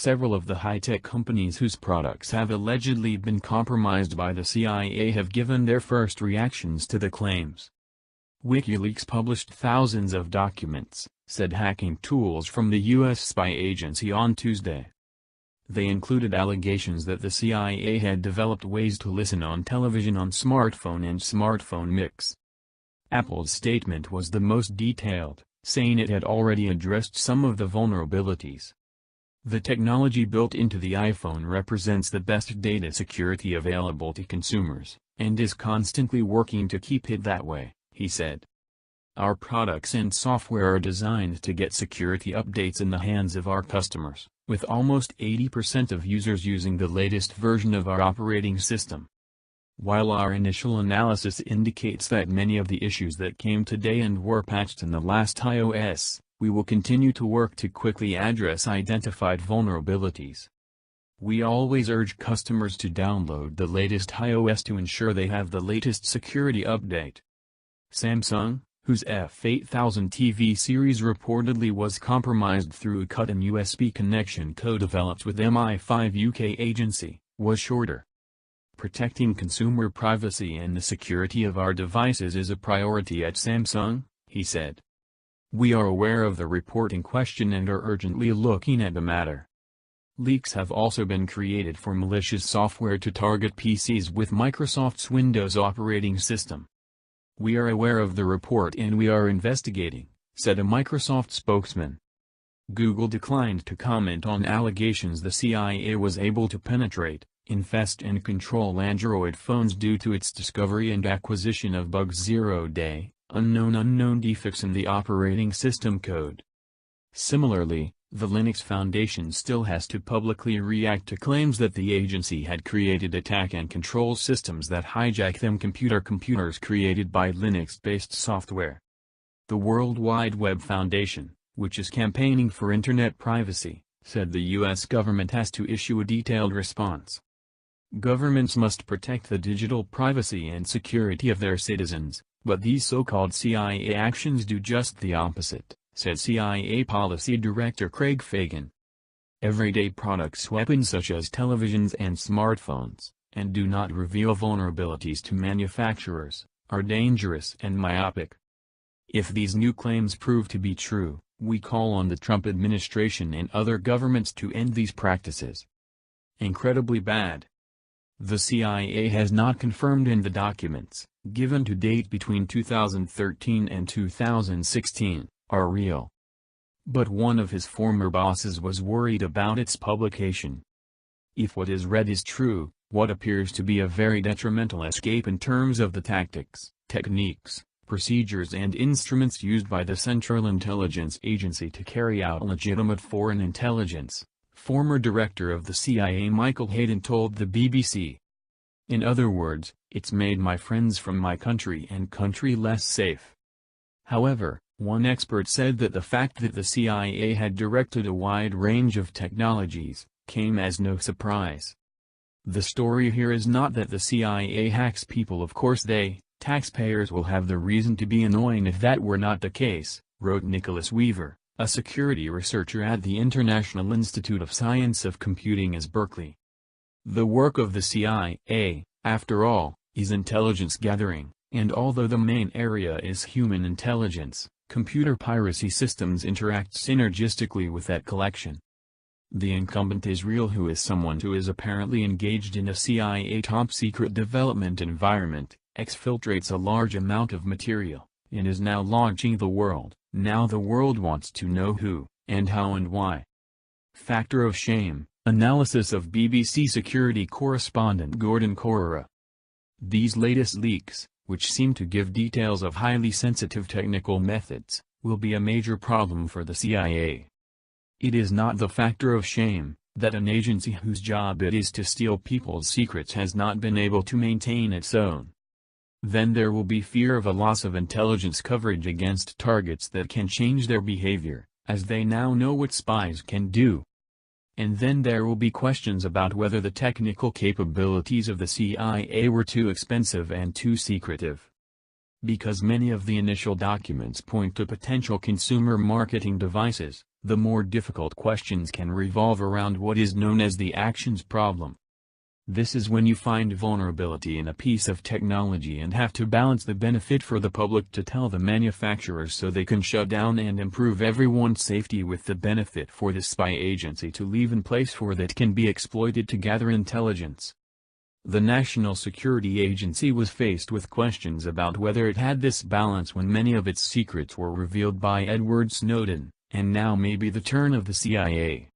several of the high-tech companies whose products have allegedly been compromised by the CIA have given their first reactions to the claims. Wikileaks published thousands of documents, said hacking tools from the U.S. spy agency on Tuesday. They included allegations that the CIA had developed ways to listen on television on smartphone and smartphone mix. Apple's statement was the most detailed, saying it had already addressed some of the vulnerabilities. The technology built into the iPhone represents the best data security available to consumers, and is constantly working to keep it that way, he said. Our products and software are designed to get security updates in the hands of our customers, with almost 80% of users using the latest version of our operating system. While our initial analysis indicates that many of the issues that came today and were patched in the last iOS, we will continue to work to quickly address identified vulnerabilities. We always urge customers to download the latest iOS to ensure they have the latest security update. Samsung, whose F8000 TV series reportedly was compromised through a cut in USB connection co-developed with MI5 UK agency, was shorter. Protecting consumer privacy and the security of our devices is a priority at Samsung, he said. We are aware of the report in question and are urgently looking at the matter. Leaks have also been created for malicious software to target PCs with Microsoft's Windows operating system. We are aware of the report and we are investigating, said a Microsoft spokesman. Google declined to comment on allegations the CIA was able to penetrate, infest and control Android phones due to its discovery and acquisition of bugs 0-day, unknown defects in the operating system code. Similarly, the Linux Foundation still has to publicly react to claims that the agency had created attack and control systems that hijack them computers created by Linux-based software. The World Wide Web Foundation, which is campaigning for internet privacy, said the U.S. government has to issue a detailed response. Governments must protect the digital privacy and security of their citizens, but these so-called CIA actions do just the opposite, said CIA Policy Director Craig Fagan. Everyday products, weapons such as televisions and smartphones, and do not reveal vulnerabilities to manufacturers, are dangerous and myopic. If these new claims prove to be true, we call on the Trump administration and other governments to end these practices. Incredibly bad. The CIA has not confirmed in the documents, given to date between 2013 and 2016, are real. But one of his former bosses was worried about its publication. If what is read is true, what appears to be a very detrimental escape in terms of the tactics, techniques, procedures and instruments used by the Central Intelligence Agency to carry out legitimate foreign intelligence, former director of the CIA Michael Hayden told the BBC. In other words, it's made my friends from my country and country less safe. However, one expert said that the fact that the CIA had directed a wide range of technologies, came as no surprise. The story here is not that the CIA hacks people. Of course they, taxpayers, will have the reason to be annoying if that were not the case, wrote Nicholas Weaver, a security researcher at the International Institute of Science of Computing at Berkeley. The work of the CIA, after all, is intelligence gathering, and although the main area is human intelligence, computer piracy systems interact synergistically with that collection. The incumbent Israel, who is someone who is apparently engaged in a CIA top-secret development environment, exfiltrates a large amount of material, and is now launching the world. Now the world wants to know who, and how and why. Factor of shame, analysis of BBC security correspondent Gordon Corera. These latest leaks, which seem to give details of highly sensitive technical methods, will be a major problem for the CIA. It is not the factor of shame, that an agency whose job it is to steal people's secrets has not been able to maintain its own. Then there will be fear of a loss of intelligence coverage against targets that can change their behavior, as they now know what spies can do. And then there will be questions about whether the technical capabilities of the CIA were too expensive and too secretive. Because many of the initial documents point to potential consumer marketing devices, The more difficult questions can revolve around what is known as the actions problem. This is when you find vulnerability in a piece of technology and have to balance the benefit for the public to tell the manufacturers so they can shut down and improve everyone's safety with the benefit for the spy agency to leave in place for that can be exploited to gather intelligence. The National Security Agency was faced with questions about whether it had this balance when many of its secrets were revealed by Edward Snowden, and now may be the turn of the CIA.